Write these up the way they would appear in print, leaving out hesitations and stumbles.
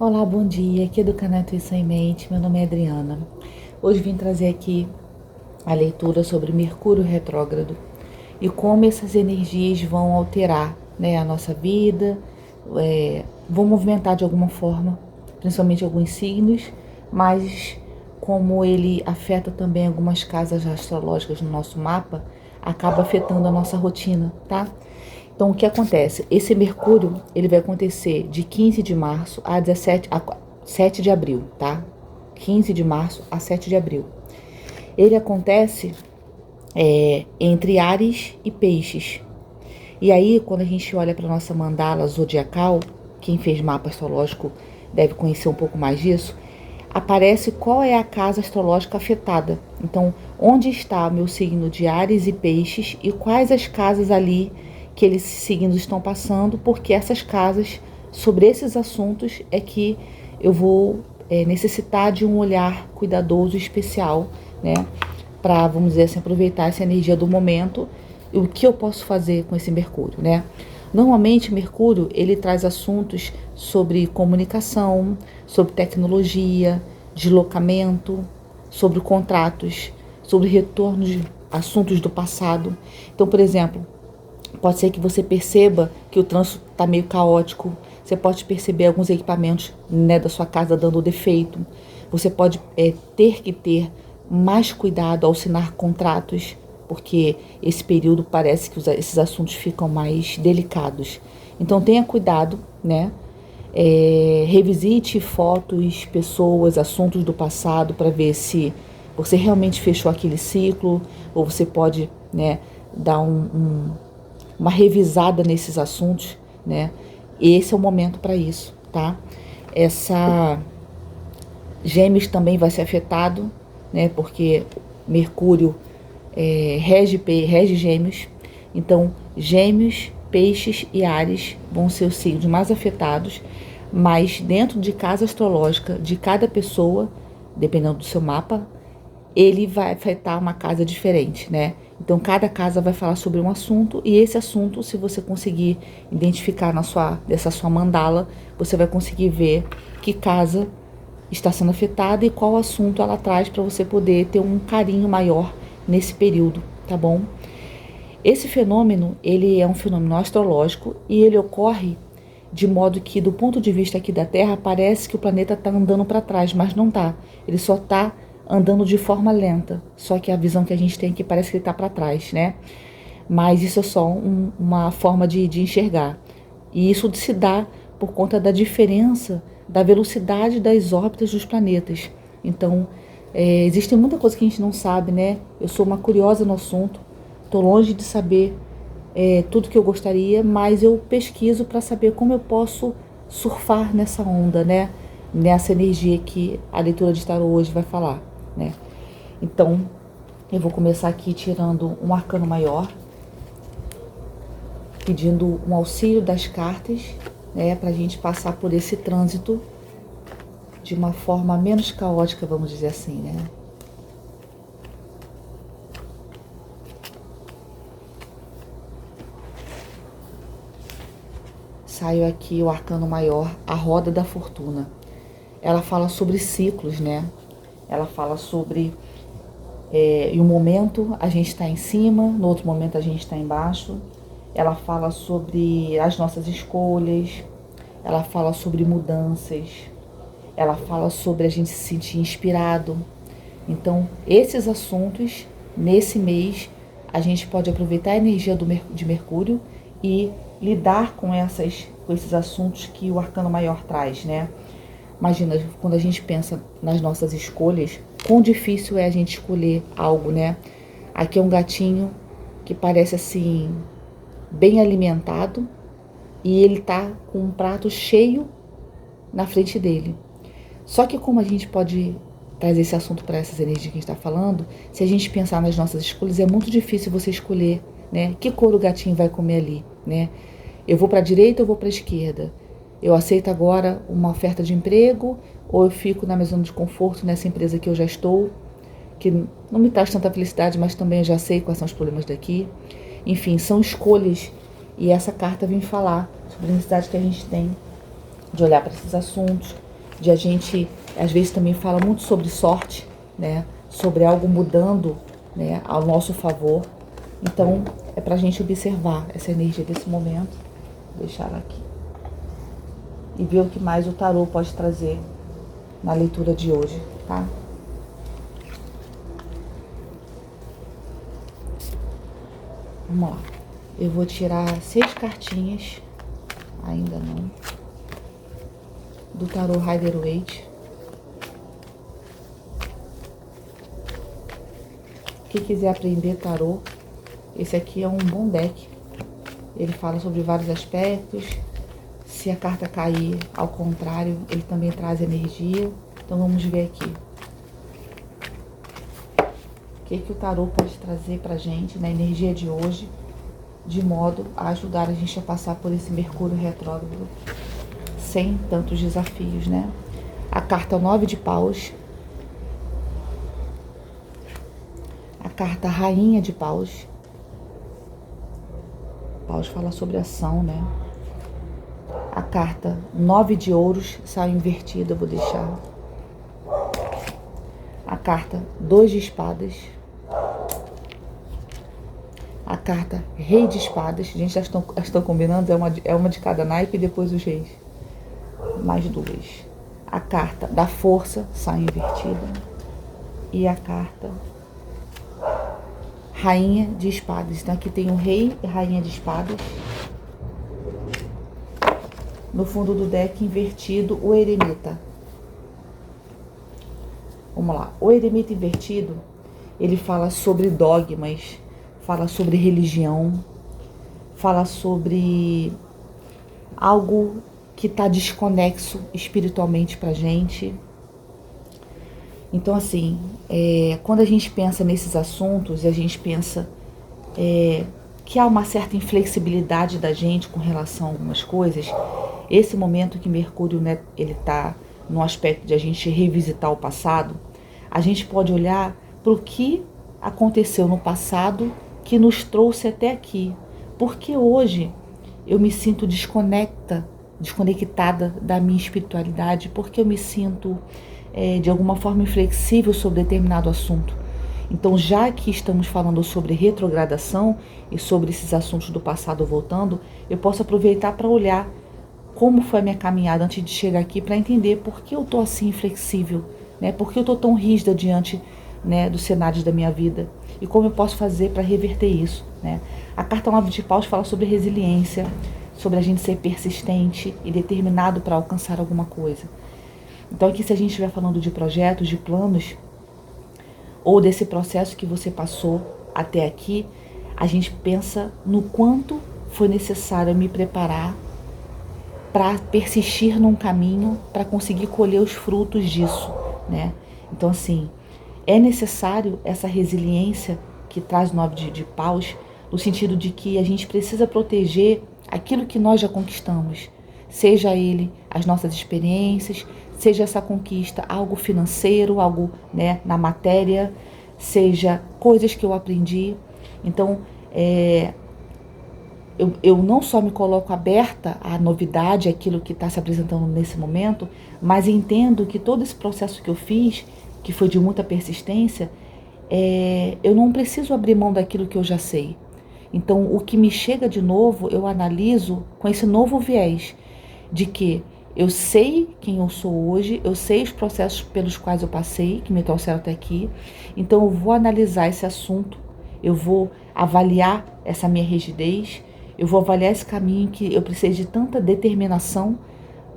Olá, bom dia. Aqui é do canal Intuição em Mente. Meu nome é Adriana. Hoje vim trazer aqui a leitura sobre Mercúrio retrógrado e como essas energias vão alterar, né, a nossa vida, vão movimentar de alguma forma, principalmente alguns signos, mas como ele afeta também algumas casas astrológicas no nosso mapa, acaba afetando a nossa rotina, tá? Então, o que acontece? Esse Mercúrio, ele vai acontecer de 15 de março a 7 de abril, tá? 15 de março a 7 de abril. Ele acontece entre Áries e Peixes. E aí, quando a gente olha para nossa mandala zodiacal, quem fez mapa astrológico deve conhecer um pouco mais disso, aparece qual é a casa astrológica afetada. Então, onde está o meu signo de Áries e Peixes e quais as casas ali que eles signos estão passando, porque essas casas, sobre esses assuntos, é que eu vou necessitar de um olhar cuidadoso e especial, né? Para, vamos dizer assim, aproveitar essa energia do momento e o que eu posso fazer com esse Mercúrio, né? Normalmente, Mercúrio, ele traz assuntos sobre comunicação, sobre tecnologia, deslocamento, sobre contratos, sobre retorno de assuntos do passado. Então, por exemplo, pode ser que você perceba que o trânsito está meio caótico. Você pode perceber alguns equipamentos, né, da sua casa dando defeito. Você pode ter que ter mais cuidado ao assinar contratos, porque esse período parece que esses assuntos ficam mais delicados. Então tenha cuidado, né? Revisite fotos, pessoas, assuntos do passado para ver se você realmente fechou aquele ciclo, ou você pode, né, dar uma revisada nesses assuntos, né? Esse é o momento para isso, tá? Essa Gêmeos também vai ser afetado, né? Porque Mercúrio rege Gêmeos. Então, Gêmeos, Peixes e Áries vão ser os signos mais afetados, mas dentro de casa astrológica de cada pessoa, dependendo do seu mapa, ele vai afetar uma casa diferente, né? Então, cada casa vai falar sobre um assunto, e esse assunto, se você conseguir identificar dessa sua mandala, você vai conseguir ver que casa está sendo afetada e qual assunto ela traz para você poder ter um carinho maior nesse período, tá bom? Esse fenômeno, ele é um fenômeno astrológico e ele ocorre de modo que, do ponto de vista aqui da Terra, parece que o planeta está andando para trás, mas não está. Ele só está andando de forma lenta. Só que a visão que a gente tem aqui parece que ele está para trás, né? Mas isso é só uma forma de enxergar. E isso se dá por conta da diferença da velocidade das órbitas dos planetas. Então, existe muita coisa que a gente não sabe, né? Eu sou uma curiosa no assunto, estou longe de saber tudo que eu gostaria, mas eu pesquiso para saber como eu posso surfar nessa onda, né? Nessa energia que a leitura de tarô hoje vai falar, né? Então, eu vou começar aqui tirando um arcano maior, pedindo um auxílio das cartas, né? Para a gente passar por esse trânsito de uma forma menos caótica, vamos dizer assim, né? Saiu aqui o arcano maior, a roda da fortuna. Ela fala sobre ciclos, né? Ela fala sobre em um momento a gente está em cima, no outro momento a gente está embaixo. Ela fala sobre as nossas escolhas, ela fala sobre mudanças, ela fala sobre a gente se sentir inspirado. Então, esses assuntos, nesse mês, a gente pode aproveitar a energia de Mercúrio e lidar com esses assuntos que o arcano maior traz, né? Imagina, quando a gente pensa nas nossas escolhas, quão difícil é a gente escolher algo, né? Aqui é um gatinho que parece assim, bem alimentado, e ele tá com um prato cheio na frente dele. Só que como a gente pode trazer esse assunto para essas energias que a gente está falando, se a gente pensar nas nossas escolhas, é muito difícil você escolher, né? Que cor o gatinho vai comer ali, né? Eu vou para a direita ou vou para a esquerda? Eu aceito agora uma oferta de emprego ou eu fico na minha zona de conforto nessa empresa que eu já estou, que não me traz tanta felicidade, mas também eu já sei quais são os problemas daqui. Enfim, são escolhas, e essa carta vem falar sobre a necessidade que a gente tem de olhar para esses assuntos, de a gente, às vezes também fala muito sobre sorte, né? Sobre algo mudando, né, ao nosso favor. Então, é pra gente observar essa energia desse momento, deixar ela aqui. E ver o que mais o tarô pode trazer na leitura de hoje, tá? Vamos lá. Eu vou tirar 6 cartinhas, ainda não, do tarô Rider-Waite. Quem quiser aprender tarô, esse aqui é um bom deck. Ele fala sobre vários aspectos. Se a carta cair ao contrário, ele também traz energia. Então vamos ver aqui. O que o tarô pode trazer pra gente na energia de hoje, de modo a ajudar a gente a passar por esse Mercúrio retrógrado sem tantos desafios, né? A carta 9 de paus. A carta Rainha de paus. Paus fala sobre ação, né? A carta 9 de ouros saiu invertida, eu vou deixar. A carta 2 de espadas. A carta Rei de espadas. Gente, já estão combinando, é uma de cada naipe e depois os reis. Mais 2. A carta da força sai invertida. E a carta Rainha de espadas. Então aqui tem o rei e rainha de espadas. No fundo do deck, invertido, o eremita. Vamos lá. O eremita invertido, ele fala sobre dogmas, fala sobre religião, fala sobre algo que está desconexo espiritualmente pra gente. Então, assim, quando a gente pensa nesses assuntos, a gente pensa que há uma certa inflexibilidade da gente com relação a algumas coisas. Esse momento que Mercúrio, né, ele está no aspecto de a gente revisitar o passado, a gente pode olhar para o que aconteceu no passado que nos trouxe até aqui. Porque hoje eu me sinto desconectada da minha espiritualidade, porque eu me sinto de alguma forma inflexível sobre determinado assunto. Então, já que estamos falando sobre retrogradação e sobre esses assuntos do passado voltando, eu posso aproveitar para olhar como foi a minha caminhada antes de chegar aqui, para entender por que eu estou assim inflexível, né? Por que eu estou tão rígida diante, né, dos cenários da minha vida e como eu posso fazer para reverter isso, né? A carta 9 de paus fala sobre resiliência, sobre a gente ser persistente e determinado para alcançar alguma coisa. Então aqui, se a gente estiver falando de projetos, de planos, ou desse processo que você passou até aqui, a gente pensa no quanto foi necessário me preparar para persistir num caminho, para conseguir colher os frutos disso, né? Então, assim, é necessário essa resiliência que traz 9 de paus, no sentido de que a gente precisa proteger aquilo que nós já conquistamos, seja ele as nossas experiências, seja essa conquista algo financeiro, algo, né, na matéria, seja coisas que eu aprendi. Então, eu não só me coloco aberta à novidade, àquilo que está se apresentando nesse momento, mas entendo que todo esse processo que eu fiz, que foi de muita persistência, eu não preciso abrir mão daquilo que eu já sei. Então, o que me chega de novo, eu analiso com esse novo viés, de que eu sei quem eu sou hoje, eu sei os processos pelos quais eu passei, que me trouxeram até aqui. Então, eu vou analisar esse assunto, eu vou avaliar essa minha rigidez, eu vou avaliar esse caminho que eu preciso de tanta determinação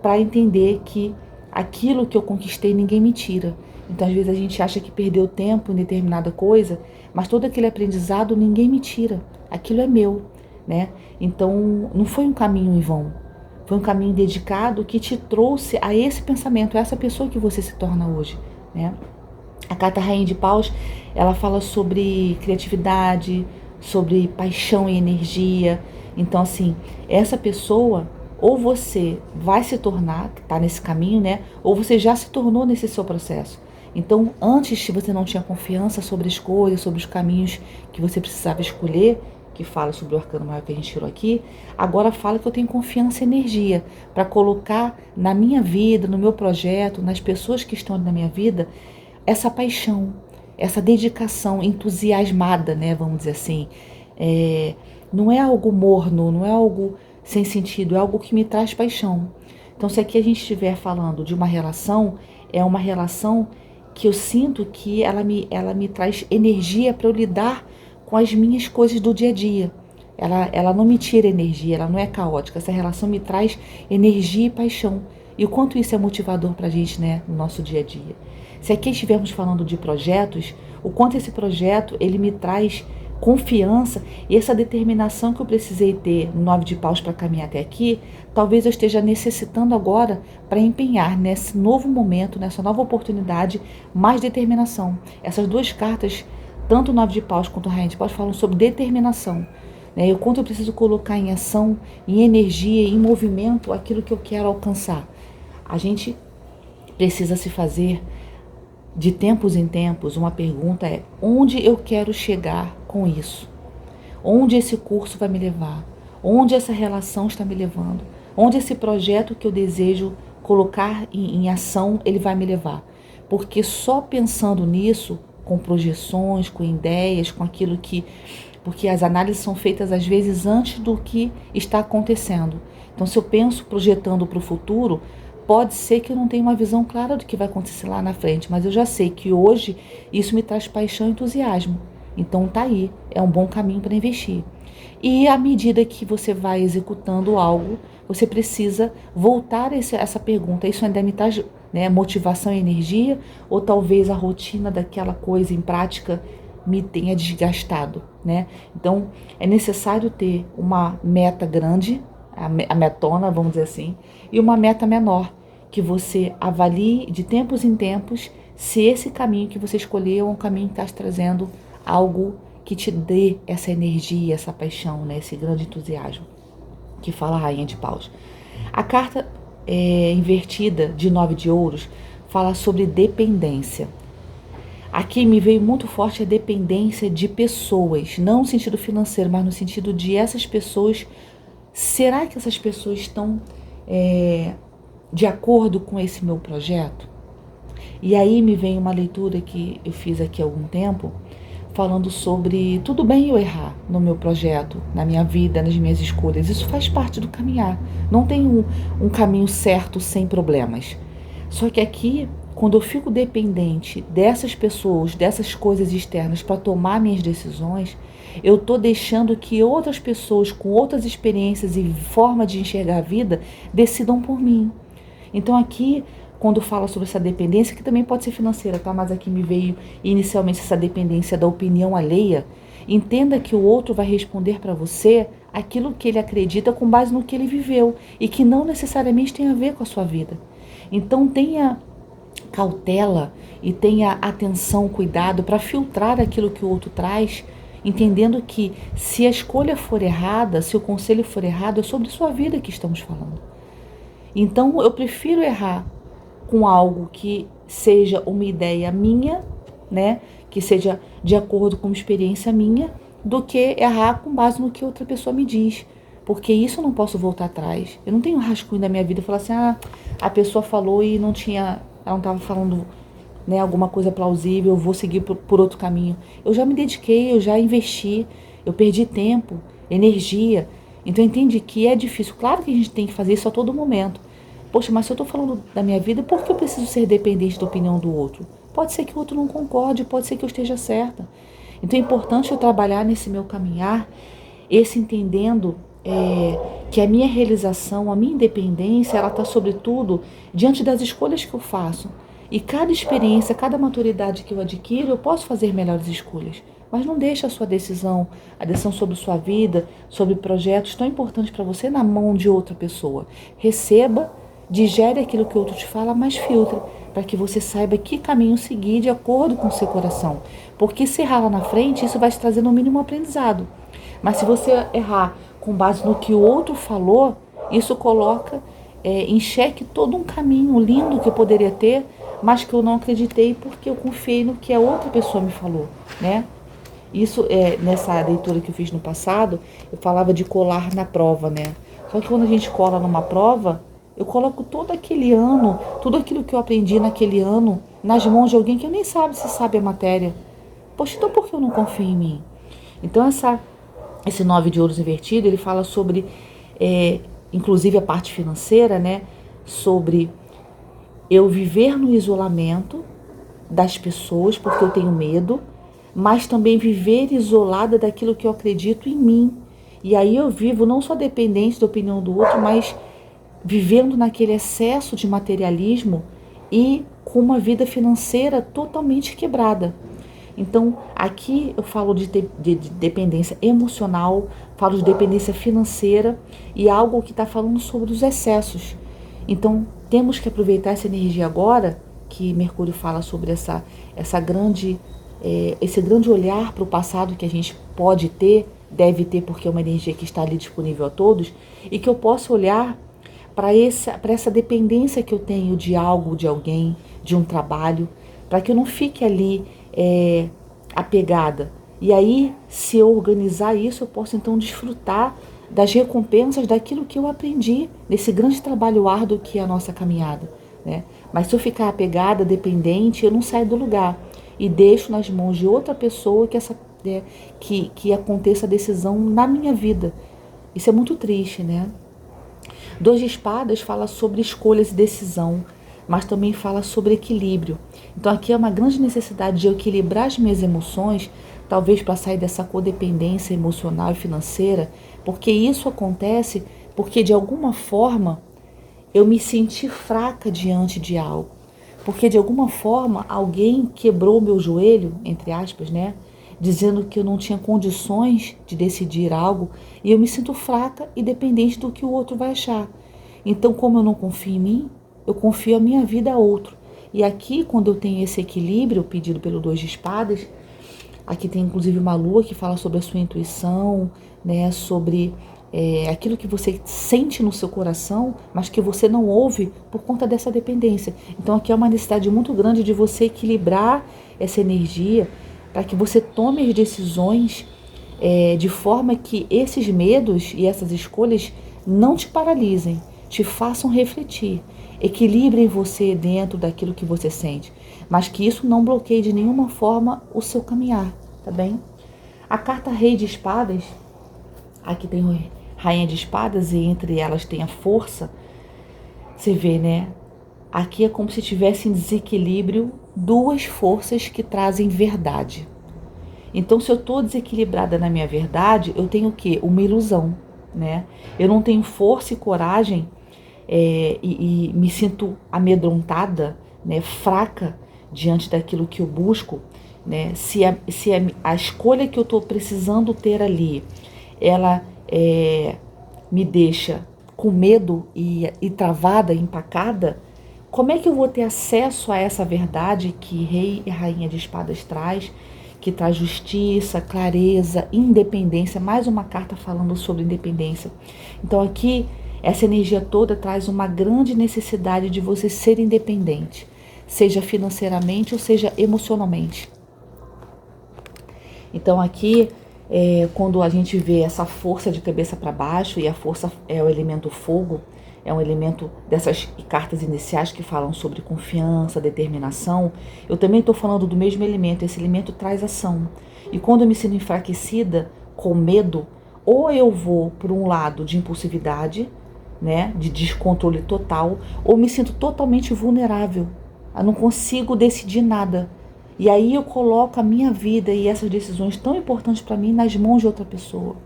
para entender que aquilo que eu conquistei ninguém me tira. Então, às vezes a gente acha que perdeu tempo em determinada coisa, mas todo aquele aprendizado ninguém me tira. Aquilo é meu, né? Então, não foi um caminho em vão. Foi um caminho dedicado que te trouxe a esse pensamento, a essa pessoa que você se torna hoje, né? A carta Rainha de Paus, ela fala sobre criatividade, sobre paixão e energia. Então, assim, essa pessoa, ou você vai se tornar, que está nesse caminho, né? Ou você já se tornou nesse seu processo. Então, antes, se você não tinha confiança sobre as coisas, sobre os caminhos que você precisava escolher, que fala sobre o arcano maior que a gente tirou aqui, agora fala que eu tenho confiança e energia para colocar na minha vida, no meu projeto, nas pessoas que estão na minha vida, essa paixão, essa dedicação entusiasmada, né, vamos dizer assim. Não é algo morno, não é algo sem sentido, é algo que me traz paixão. Então, se aqui a gente estiver falando de uma relação, é uma relação que eu sinto que ela me traz energia para eu lidar com as minhas coisas do dia a dia. Ela não me tira energia, ela não é caótica. Essa relação me traz energia e paixão. E o quanto isso é motivador para a gente, né, no nosso dia a dia. Se aqui estivermos falando de projetos, o quanto esse projeto ele me traz confiança e essa determinação que eu precisei ter no 9 de paus para caminhar até aqui, talvez eu esteja necessitando agora para empenhar nesse novo momento, nessa nova oportunidade, mais determinação. Essas duas cartas, tanto o 9 de paus quanto o rainha de paus, falam sobre determinação. Né? E o quanto eu preciso colocar em ação, em energia, em movimento aquilo que eu quero alcançar. A gente precisa se fazer de tempos em tempos, uma pergunta é: onde eu quero chegar com isso? Onde esse curso vai me levar? Onde essa relação está me levando? Onde esse projeto que eu desejo colocar em ação, ele vai me levar? Porque só pensando nisso, com projeções, com ideias, com aquilo que... Porque as análises são feitas às vezes antes do que está acontecendo. Então, se eu penso projetando para o futuro, pode ser que eu não tenha uma visão clara do que vai acontecer lá na frente, mas eu já sei que hoje isso me traz paixão e entusiasmo. Então tá aí, é um bom caminho para investir. E à medida que você vai executando algo, você precisa voltar a essa pergunta: isso ainda me traz, né, motivação e energia? Ou talvez a rotina daquela coisa em prática me tenha desgastado, né? Então é necessário ter uma meta grande, a metona, vamos dizer assim, e uma meta menor, que você avalie de tempos em tempos se esse caminho que você escolheu é um caminho que está te trazendo algo que te dê essa energia, essa paixão, né? Esse grande entusiasmo, que fala a rainha de paus. A carta invertida de 9 de ouros fala sobre dependência. Aqui me veio muito forte a dependência de pessoas, não no sentido financeiro, mas no sentido de essas pessoas. Será que essas pessoas estão de acordo com esse meu projeto? E aí me vem uma leitura que eu fiz aqui há algum tempo, falando sobre tudo bem eu errar no meu projeto, na minha vida, nas minhas escolhas. Isso faz parte do caminhar. Não tem um caminho certo sem problemas. Só que aqui, quando eu fico dependente dessas pessoas, dessas coisas externas para tomar minhas decisões, eu estou deixando que outras pessoas com outras experiências e forma de enxergar a vida decidam por mim. Então aqui, quando fala sobre essa dependência, que também pode ser financeira, tá? Mas aqui me veio inicialmente essa dependência da opinião alheia. Entenda que o outro vai responder para você aquilo que ele acredita com base no que ele viveu e que não necessariamente tem a ver com a sua vida. Então tenha cautela e tenha atenção, cuidado para filtrar aquilo que o outro traz, entendendo que se a escolha for errada, se o conselho for errado, é sobre sua vida que estamos falando. Então eu prefiro errar com algo que seja uma ideia minha, né, que seja de acordo com uma experiência minha, do que errar com base no que outra pessoa me diz. Porque isso eu não posso voltar atrás. Eu não tenho um rascunho da minha vida e falar assim: a pessoa falou e ela não estava falando, né, alguma coisa plausível, eu vou seguir por outro caminho. Eu já me dediquei, eu já investi, eu perdi tempo, energia. Então entende que é difícil. Claro que a gente tem que fazer isso a todo momento. Poxa, mas se eu estou falando da minha vida, por que eu preciso ser dependente da opinião do outro? Pode ser que o outro não concorde, pode ser que eu esteja certa. Então é importante eu trabalhar nesse meu caminhar, esse entendendo que a minha realização, a minha independência, ela está sobretudo diante das escolhas que eu faço. E cada experiência, cada maturidade que eu adquiro, eu posso fazer melhores escolhas. Mas não deixe a sua decisão, a decisão sobre sua vida, sobre projetos tão importantes para você na mão de outra pessoa. Receba, digere aquilo que o outro te fala, mas filtre, para que você saiba que caminho seguir de acordo com o seu coração. Porque se errar lá na frente, isso vai te trazer no mínimo um aprendizado. Mas se você errar com base no que o outro falou, isso coloca em xeque todo um caminho lindo que eu poderia ter, mas que eu não acreditei porque eu confiei no que a outra pessoa me falou, né? Isso nessa leitura que eu fiz no passado, eu falava de colar na prova, né? Só que quando a gente cola numa prova, eu coloco todo aquele ano, tudo aquilo que eu aprendi naquele ano, nas mãos de alguém que eu nem sabe se sabe a matéria. Poxa, então por que eu não confio em mim? Então esse 9 de ouros invertido, ele fala sobre, inclusive a parte financeira, né? Sobre eu viver no isolamento das pessoas, porque eu tenho medo, mas também viver isolada daquilo que eu acredito em mim. E aí eu vivo não só dependente da opinião do outro, mas vivendo naquele excesso de materialismo e com uma vida financeira totalmente quebrada. Então, aqui eu falo de dependência emocional, falo de dependência financeira e algo que está falando sobre os excessos. Então, temos que aproveitar essa energia agora, que Mercúrio fala sobre esse grande olhar para o passado que a gente pode ter, deve ter, porque é uma energia que está ali disponível a todos, e que eu possa olhar para essa dependência que eu tenho de algo, de alguém, de um trabalho, para que eu não fique ali apegada. E aí, se eu organizar isso, eu posso então desfrutar das recompensas daquilo que eu aprendi nesse grande trabalho árduo que é a nossa caminhada, né? Mas se eu ficar apegada, dependente, eu não saio do lugar e deixo nas mãos de outra pessoa que aconteça a decisão na minha vida. Isso é muito triste, né? 2 de espadas fala sobre escolhas e decisão, mas também fala sobre equilíbrio. Então aqui é uma grande necessidade de eu equilibrar as minhas emoções, talvez para sair dessa codependência emocional e financeira, porque isso acontece porque de alguma forma eu me senti fraca diante de algo. Porque de alguma forma alguém quebrou o meu joelho, entre aspas, né? Dizendo que eu não tinha condições de decidir algo e eu me sinto fraca e dependente do que o outro vai achar. Então, como eu não confio em mim, eu confio a minha vida a outro. E aqui, quando eu tenho esse equilíbrio pedido pelo 2 de espadas, aqui tem inclusive uma lua que fala sobre a sua intuição, né? Sobre aquilo que você sente no seu coração, mas que você não ouve por conta dessa dependência. Então aqui é uma necessidade muito grande de você equilibrar essa energia para que você tome as decisões de forma que esses medos e essas escolhas não te paralisem, te façam refletir, equilibrem você dentro daquilo que você sente, mas que isso não bloqueie de nenhuma forma o seu caminhar, tá bem? A carta Rei de Espadas, aqui tem Rainha de Espadas e entre elas tem a força. Você vê, né? Aqui é como se tivesse em desequilíbrio 2 forças que trazem verdade. Então, se eu estou desequilibrada na minha verdade, eu tenho o quê? Uma ilusão, né? Eu não tenho força e coragem e me sinto amedrontada, né? Fraca diante daquilo que eu busco, né? Se a escolha que eu estou precisando ter ali, ela me deixa com medo e travada, empacada, como é que eu vou ter acesso a essa verdade que Rei e Rainha de Espadas traz, que traz justiça, clareza, independência, mais uma carta falando sobre independência. Então aqui, essa energia toda traz uma grande necessidade de você ser independente, seja financeiramente ou seja emocionalmente. Então aqui, quando a gente vê essa força de cabeça para baixo, e a força é o elemento fogo, é um elemento dessas cartas iniciais que falam sobre confiança, determinação, eu também estou falando do mesmo elemento. Esse elemento traz ação. E quando eu me sinto enfraquecida, com medo, ou eu vou por um lado de impulsividade, né, de descontrole total, ou me sinto totalmente vulnerável. Eu não consigo decidir nada. E aí eu coloco a minha vida e essas decisões tão importantes para mim nas mãos de outra pessoa.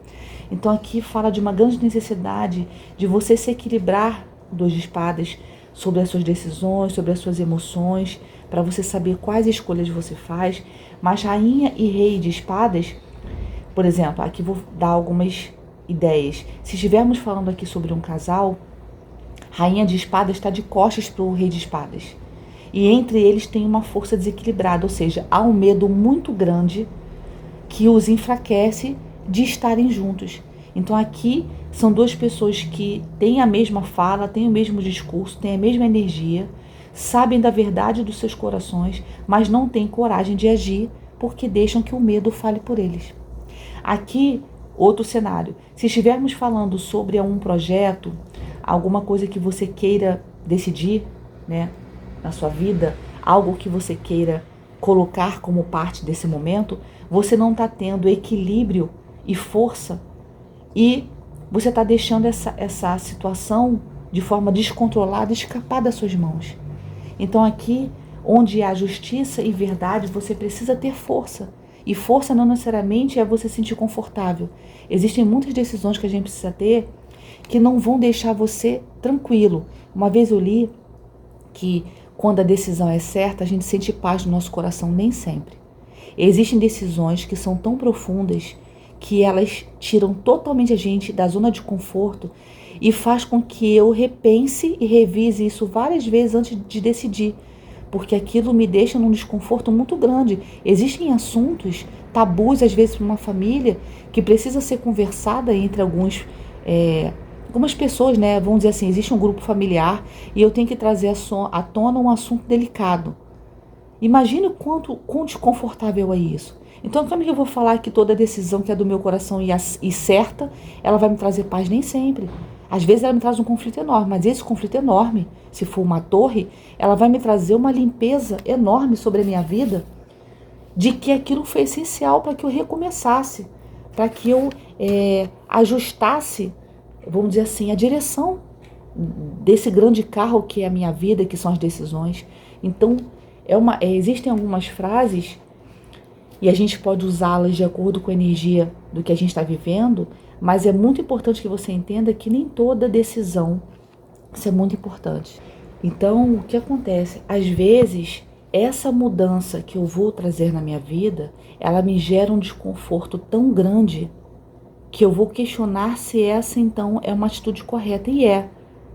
Então aqui fala de uma grande necessidade de você se equilibrar, 2 de espadas, sobre as suas decisões, sobre as suas emoções, para você saber quais escolhas você faz. Mas Rainha e Rei de Espadas, por exemplo, aqui vou dar algumas ideias. Se estivermos falando aqui sobre um casal, Rainha de Espadas está de costas para o Rei de Espadas. E entre eles tem uma força desequilibrada, ou seja, há um medo muito grande que os enfraquece de estarem juntos. Então aqui são 2 pessoas que têm a mesma fala, têm o mesmo discurso, têm a mesma energia, sabem da verdade dos seus corações, mas não têm coragem de agir porque deixam que o medo fale por eles. Aqui, outro cenário. Se estivermos falando sobre um projeto, alguma coisa que você queira decidir, né, na sua vida, algo que você queira colocar como parte desse momento, você não está tendo equilíbrio e força e você está deixando essa situação de forma descontrolada escapar das suas mãos. Então aqui, onde há justiça e verdade, você precisa ter força. E força não necessariamente é você se sentir confortável. Existem muitas decisões que a gente precisa ter que não vão deixar você tranquilo. Uma vez eu li que quando a decisão é certa, a gente sente paz no nosso coração, nem sempre. Existem decisões que são tão profundas que elas tiram totalmente a gente da zona de conforto e faz com que eu repense e revise isso várias vezes antes de decidir, porque aquilo me deixa num desconforto muito grande. Existem assuntos, tabus às vezes para uma família, que precisa ser conversada entre algumas pessoas, né? Vamos dizer assim, existe um grupo familiar e eu tenho que trazer à tona um assunto delicado. Imagine quão desconfortável é isso. Então, como é que eu vou falar que toda decisão que é do meu coração e certa, ela vai me trazer paz? Nem sempre. Às vezes ela me traz um conflito enorme, mas esse conflito enorme, se for uma torre, ela vai me trazer uma limpeza enorme sobre a minha vida, de que aquilo foi essencial para que eu recomeçasse, para que eu ajustasse, vamos dizer assim, a direção desse grande carro que é a minha vida, que são as decisões. Então, existem algumas frases e a gente pode usá-las de acordo com a energia do que a gente está vivendo, mas é muito importante que você entenda que nem toda decisão, isso é muito importante. Então, o que acontece? Às vezes, essa mudança que eu vou trazer na minha vida, ela me gera um desconforto tão grande que eu vou questionar se essa, então, é uma atitude correta. E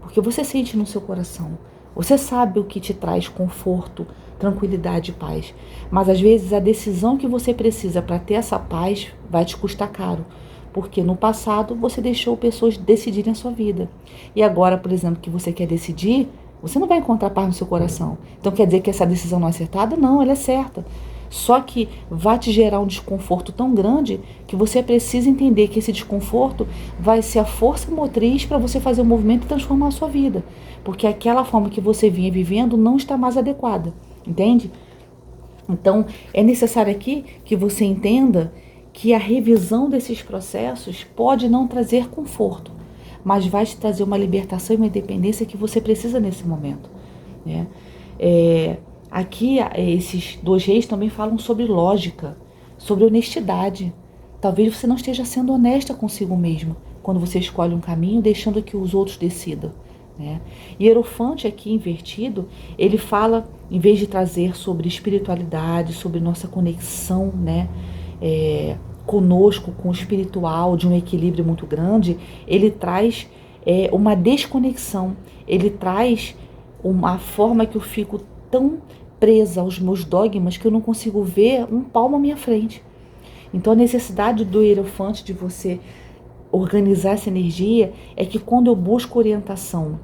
porque você sente no seu coração. Você sabe o que te traz conforto, tranquilidade e paz. Mas às vezes a decisão que você precisa para ter essa paz vai te custar caro. Porque no passado você deixou pessoas decidirem a sua vida. E agora, por exemplo, que você quer decidir, você não vai encontrar paz no seu coração. Então quer dizer que essa decisão não é acertada? Não, ela é certa. Só que vai te gerar um desconforto tão grande que você precisa entender que esse desconforto vai ser a força motriz para você fazer o movimento e transformar a sua vida. Porque aquela forma que você vinha vivendo não está mais adequada. Entende? Então, é necessário aqui que você entenda que a revisão desses processos pode não trazer conforto, mas vai te trazer uma libertação e uma independência que você precisa nesse momento, né? Aqui, esses dois reis também falam sobre lógica, sobre honestidade. Talvez você não esteja sendo honesta consigo mesmo quando você escolhe um caminho, deixando que os outros decidam, né? E Hierofante aqui invertido, ele fala, em vez de trazer sobre espiritualidade, sobre nossa conexão, né, conosco, com o espiritual, de um equilíbrio muito grande, ele traz uma desconexão, ele traz uma forma que eu fico tão presa aos meus dogmas que eu não consigo ver um palmo à minha frente. Então a necessidade do Hierofante de você organizar essa energia é que quando eu busco orientação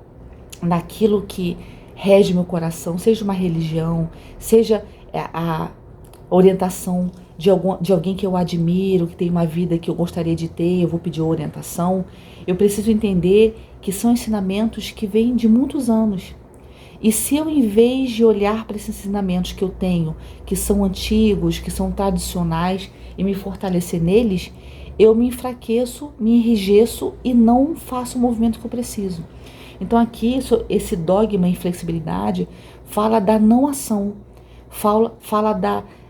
naquilo que rege meu coração, seja uma religião, seja a orientação de alguém que eu admiro, que tem uma vida que eu gostaria de ter, eu vou pedir orientação, eu preciso entender que são ensinamentos que vêm de muitos anos. E se eu, em vez de olhar para esses ensinamentos que eu tenho, que são antigos, que são tradicionais, e me fortalecer neles, eu me enfraqueço, me enrijeço e não faço o movimento que eu preciso. Então aqui, esse dogma e inflexibilidade fala da não ação, fala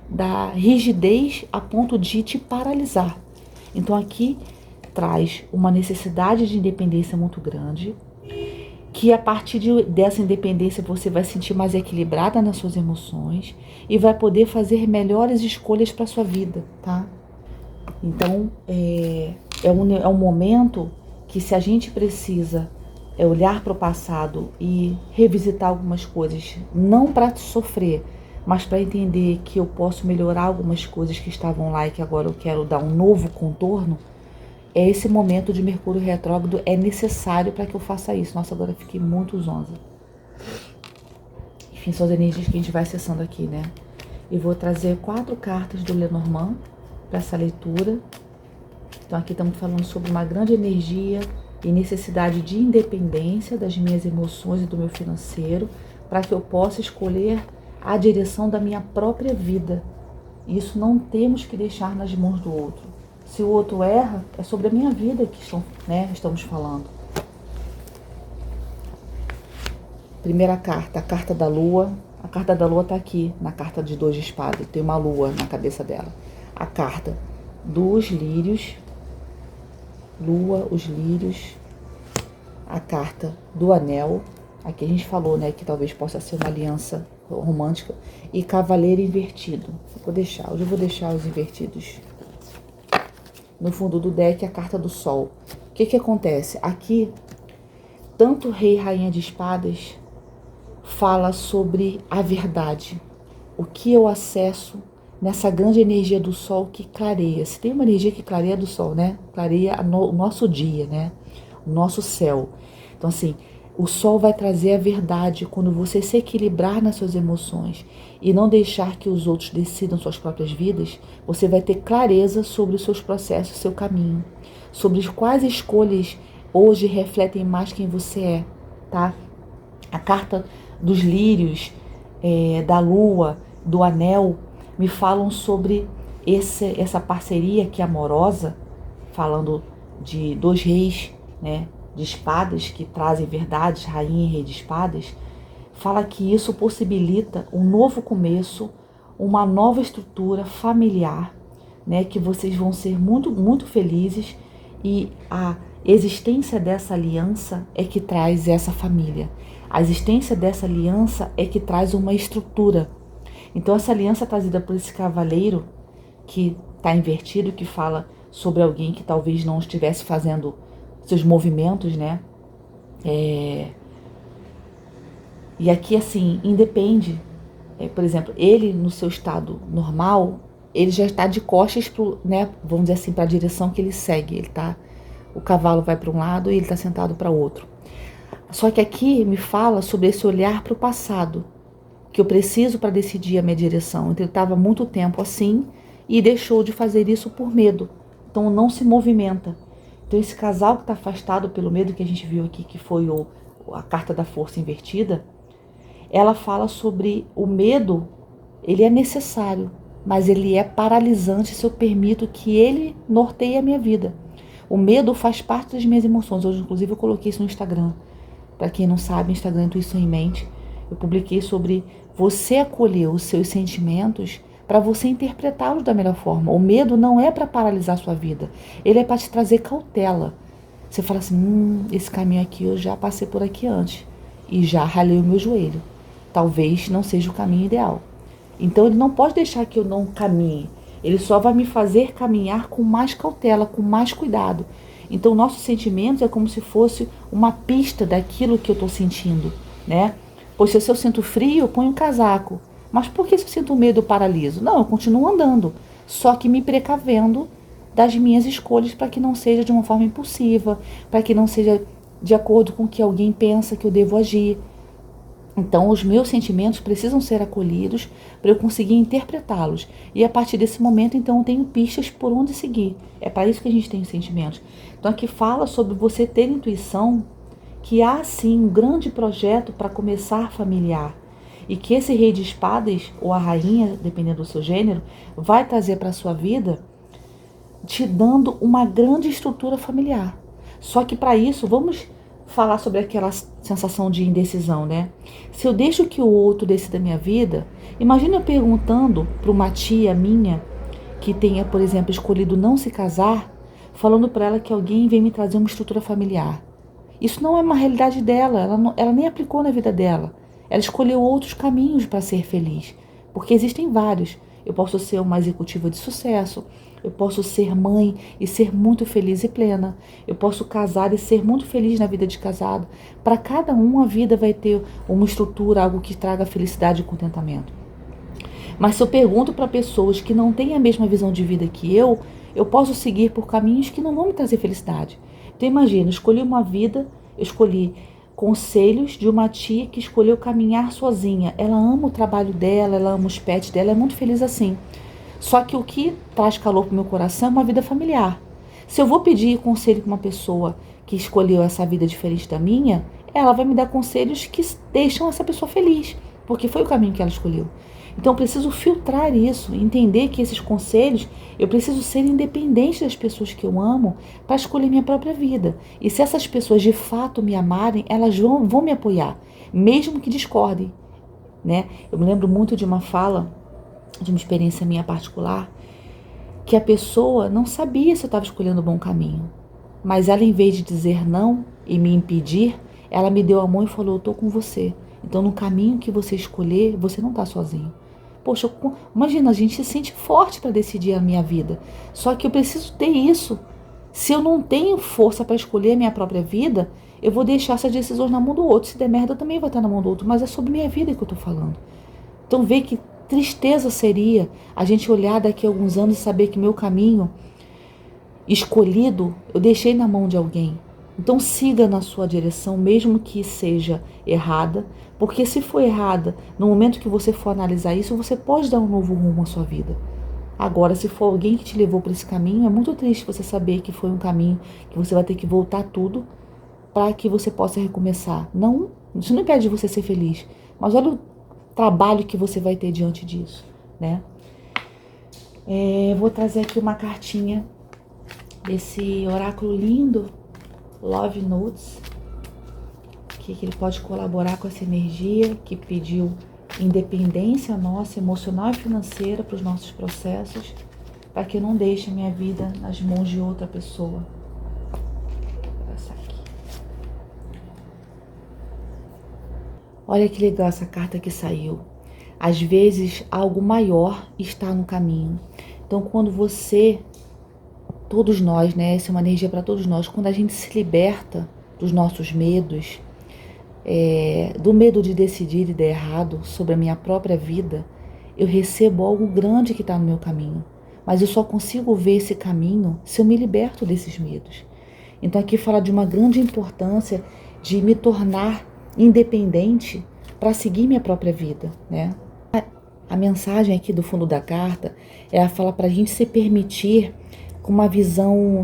da rigidez a ponto de te paralisar. Então aqui traz uma necessidade de independência muito grande, que a partir dessa independência você vai se sentir mais equilibrada nas suas emoções e vai poder fazer melhores escolhas para a sua vida, tá? Então, é um momento que, se a gente precisa olhar para o passado e revisitar algumas coisas, não para sofrer, mas para entender que eu posso melhorar algumas coisas que estavam lá e que agora eu quero dar um novo contorno, esse momento de Mercúrio retrógrado é necessário para que eu faça isso. Nossa, agora eu fiquei muito zonza. Enfim, são as energias que a gente vai acessando aqui, né? E vou trazer 4 cartas do Lenormand para essa leitura. Então aqui estamos falando sobre uma grande energia e necessidade de independência das minhas emoções e do meu financeiro, para que eu possa escolher a direção da minha própria vida. Isso não temos que deixar nas mãos do outro. Se o outro erra, é sobre a minha vida que estamos falando. Primeira carta, a carta da lua. A carta da lua está aqui, na carta de 2 de espada. Tem uma lua na cabeça dela. A carta dos lírios. Lua, os lírios. A carta do anel. Aqui a gente falou, né, que talvez possa ser uma aliança romântica. E cavaleiro invertido. Hoje eu vou deixar os invertidos. No fundo do deck, a carta do sol. O que acontece? Aqui, tanto o rei e rainha de espadas fala sobre a verdade. O que eu acesso nessa grande energia do sol que clareia. Se tem uma energia que clareia do sol, né? Clareia o nosso dia, né? O nosso céu. Então, assim, o sol vai trazer a verdade quando você se equilibrar nas suas emoções e não deixar que os outros decidam suas próprias vidas. Você vai ter clareza sobre os seus processos, seu caminho, sobre quais escolhas hoje refletem mais quem você é, tá? A carta dos lírios, da lua, do anel, me falam sobre essa parceria que é amorosa, falando de 2 reis, né, de espadas que trazem verdades, rainha e rei de espadas. Fala que isso possibilita um novo começo, uma nova estrutura familiar, né, que vocês vão ser muito, muito felizes, e a existência dessa aliança é que traz essa família. A existência dessa aliança é que traz uma estrutura. Então essa aliança trazida por esse cavaleiro que está invertido, que fala sobre alguém que talvez não estivesse fazendo seus movimentos, né? E aqui, assim, independe. Por exemplo, ele no seu estado normal, ele já está de costas pro, né? Vamos dizer assim, para a direção que ele segue. O cavalo vai para um lado e ele está sentado para outro. Só que aqui me fala sobre esse olhar para o passado, que eu preciso para decidir a minha direção. Então ele estava muito tempo assim e deixou de fazer isso por medo. Então não se movimenta. Então esse casal que está afastado pelo medo, que a gente viu aqui, que foi a carta da força invertida, ela fala sobre o medo. Ele é necessário, mas ele é paralisante se eu permito que ele norteie a minha vida. O medo faz parte das minhas emoções. Hoje, inclusive, eu coloquei isso no Instagram. Para quem não sabe, Instagram Intuição em Mente. Eu publiquei sobre você acolher os seus sentimentos para você interpretá-los da melhor forma. O medo não é para paralisar a sua vida. Ele é para te trazer cautela. Você fala assim, esse caminho aqui eu já passei por aqui antes. E já ralei o meu joelho. Talvez não seja o caminho ideal. Então ele não pode deixar que eu não caminhe. Ele só vai me fazer caminhar com mais cautela, com mais cuidado. Então nossos sentimentos é como se fosse uma pista daquilo que eu estou sentindo, né? Pois se eu sinto frio, eu ponho um casaco. Mas por que se eu sinto medo, eu paraliso? Não, eu continuo andando. Só que me precavendo das minhas escolhas para que não seja de uma forma impulsiva, para que não seja de acordo com o que alguém pensa que eu devo agir. Então, os meus sentimentos precisam ser acolhidos para eu conseguir interpretá-los. E a partir desse momento, então, eu tenho pistas por onde seguir. É para isso que a gente tem os sentimentos. Então, aqui fala sobre você ter intuição que há, sim, um grande projeto para começar familiar. E que esse rei de espadas, ou a rainha, dependendo do seu gênero, vai trazer para a sua vida te dando uma grande estrutura familiar. Só que para isso, vamos falar sobre aquela sensação de indecisão, né? Se eu deixo que o outro decida a minha vida, imagina eu perguntando para uma tia minha que tenha, por exemplo, escolhido não se casar, falando para ela que alguém vem me trazer uma estrutura familiar. Isso não é uma realidade dela, ela nem aplicou na vida dela. Ela escolheu outros caminhos para ser feliz, porque existem vários. Eu posso ser uma executiva de sucesso, eu posso ser mãe e ser muito feliz e plena. Eu posso casar e ser muito feliz na vida de casado. Para cada um, a vida vai ter uma estrutura, algo que traga felicidade e contentamento. Mas se eu pergunto para pessoas que não têm a mesma visão de vida que eu posso seguir por caminhos que não vão me trazer felicidade. Então imagina, eu escolhi uma vida, eu escolhi conselhos de uma tia que escolheu caminhar sozinha. Ela ama o trabalho dela, ela ama os pets dela, é muito feliz assim. Só que o que traz calor pro meu coração é uma vida familiar. Se eu vou pedir conselho com uma pessoa que escolheu essa vida diferente da minha, ela vai me dar conselhos que deixam essa pessoa feliz, porque foi o caminho que ela escolheu. Então eu preciso filtrar isso, entender que esses conselhos, eu preciso ser independente das pessoas que eu amo para escolher minha própria vida. E se essas pessoas de fato me amarem, elas vão me apoiar, mesmo que discordem, né? Eu me lembro muito de uma fala, de uma experiência minha particular, que a pessoa não sabia se eu estava escolhendo o bom caminho. Mas ela, em vez de dizer não e me impedir, ela me deu a mão e falou, eu estou com você. Então, no caminho que você escolher, você não está sozinho. Poxa, imagina, a gente se sente forte para decidir a minha vida. Só que eu preciso ter isso. Se eu não tenho força para escolher a minha própria vida, eu vou deixar essas decisões na mão do outro. Se der merda, também vai estar na mão do outro. Mas é sobre minha vida que eu estou falando. Então, vê que tristeza seria a gente olhar daqui a alguns anos e saber que meu caminho escolhido, eu deixei na mão de alguém. Então siga na sua direção, mesmo que seja errada, porque se for errada, no momento que você for analisar isso, você pode dar um novo rumo à sua vida. Agora, se for alguém que te levou para esse caminho, é muito triste você saber que foi um caminho que você vai ter que voltar tudo para que você possa recomeçar. Não, isso não impede de você ser feliz, mas olha o trabalho que você vai ter diante disso, né? Vou trazer aqui uma cartinha desse oráculo lindo, Love Notes, que ele pode colaborar com essa energia que pediu independência nossa, emocional e financeira para os nossos processos, para que eu não deixe a minha vida nas mãos de outra pessoa. Essa aqui. Olha que legal essa carta que saiu. Às vezes, algo maior está no caminho. Então, quando você... Todos nós, né? Essa é uma energia para todos nós. Quando a gente se liberta dos nossos medos, do medo de decidir e dar errado sobre a minha própria vida, eu recebo algo grande que está no meu caminho. Mas eu só consigo ver esse caminho se eu me liberto desses medos. Então aqui fala de uma grande importância de me tornar independente para seguir minha própria vida, né? A mensagem aqui do fundo da carta, ela fala para a gente se permitir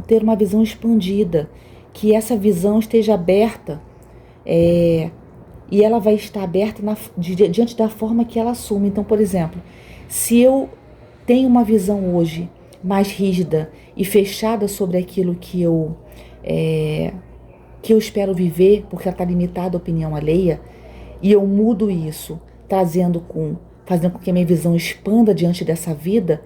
ter uma visão expandida, que essa visão esteja aberta, e ela vai estar aberta diante da forma que ela assume. Então, por exemplo, se eu tenho uma visão hoje mais rígida e fechada sobre aquilo que eu espero viver, porque ela está limitada à opinião alheia, e eu mudo isso, fazendo com que a minha visão expanda diante dessa vida,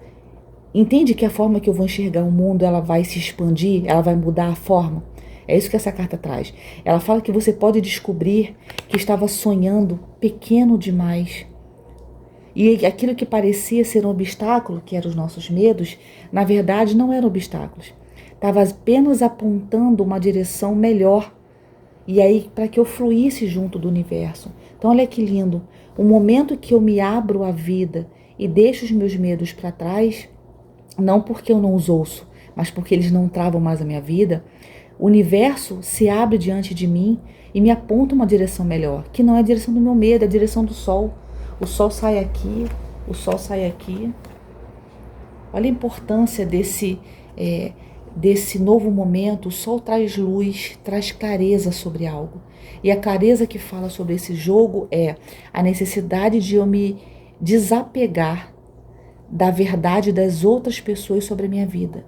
entende que a forma que eu vou enxergar o mundo, ela vai se expandir, ela vai mudar a forma. É isso que essa carta traz. Ela fala que você pode descobrir que estava sonhando pequeno demais. E aquilo que parecia ser um obstáculo, que eram os nossos medos, na verdade não eram obstáculos. Estava apenas apontando uma direção melhor. E aí, para que eu fluísse junto do universo. Então, olha que lindo. O momento que eu me abro à vida e deixo os meus medos para trás, não porque eu não os ouço, mas porque eles não travam mais a minha vida, o universo se abre diante de mim e me aponta uma direção melhor, que não é a direção do meu medo, é a direção do sol. O sol sai aqui, o sol sai aqui. Olha a importância desse novo momento. O sol traz luz, traz clareza sobre algo. E a clareza que fala sobre esse jogo é a necessidade de eu me desapegar da verdade das outras pessoas sobre a minha vida.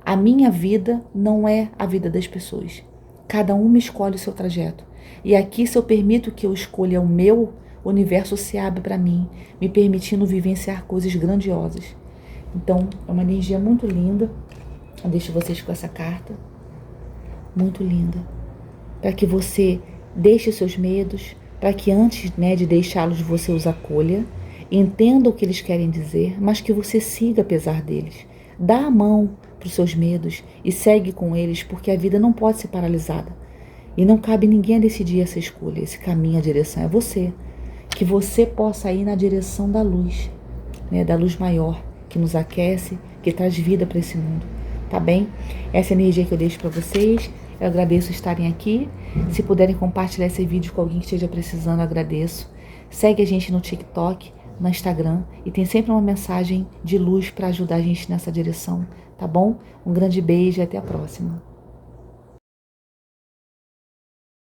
A minha vida não é a vida das pessoas. Cada uma escolhe o seu trajeto. E aqui, se eu permito que eu escolha o meu, o universo se abre para mim, me permitindo vivenciar coisas grandiosas. Então, é uma energia muito linda. Eu deixo vocês com essa carta. Muito linda. Para que você deixe os seus medos, para que antes, de deixá-los, você os acolha, entenda o que eles querem dizer, mas que você siga apesar deles. Dá a mão para os seus medos e segue com eles, porque a vida não pode ser paralisada. E não cabe ninguém a decidir essa escolha, esse caminho, a direção é você. Que você possa ir na direção da luz, da luz maior, que nos aquece, que traz vida para esse mundo. Tá bem? Essa energia que eu deixo para vocês. Eu agradeço estarem aqui. Se puderem compartilhar esse vídeo com alguém que esteja precisando, eu agradeço. Segue a gente no TikTok, no Instagram, e tem sempre uma mensagem de luz para ajudar a gente nessa direção, tá bom? Um grande beijo e até a próxima.